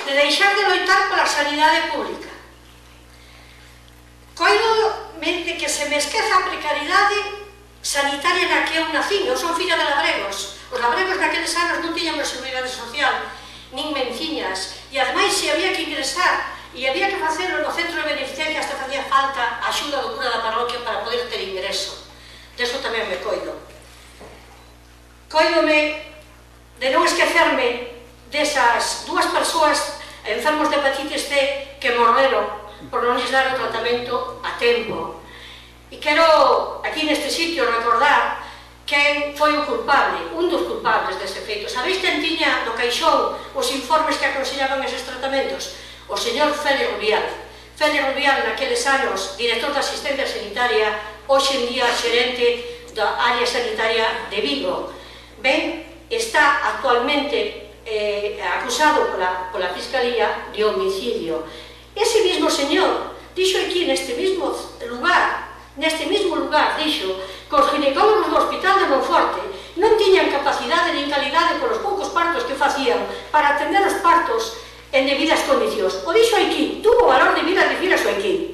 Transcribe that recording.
de deixar de loitar pola sanidade pública. Coido mente que se me esqueza a precariedade sanitaria na que eu nacín. Eu son filla de labregos. Os labregos naqueles anos non tiñan seguridade social, nin menciñas, e ademais se había que ingresar e había que facelo no centro de beneficencia, hasta facía falta a axuda do cura da parroquia para poder ter ingreso. Deso tamén me coido. Coidome de non esquecerme desas dúas persoas enfermos de hepatitis C que morreron por non lles dar o tratamento a tempo. E quero, aquí neste sitio, recordar quen foi o culpable, un dos culpables dese feito. Sabéis quen tiña no caixón os informes que aconsellaban eses tratamentos? O señor Félix Rubial. Félix Rubial, naqueles anos, director da asistencia sanitaria, hoxe en día xerente da área sanitaria de Vigo. Ben, está actualmente acusado pola Fiscalía de homicidio. Ese mismo señor dixo aquí neste mesmo lugar, dixo que os ginecólogos do Hospital de Monforte non tiñan capacidade nin calidade polos poucos partos que facían para atender os partos en debidas condicións. O dixo aquí, tuvo valor de vida dicir eso aquí.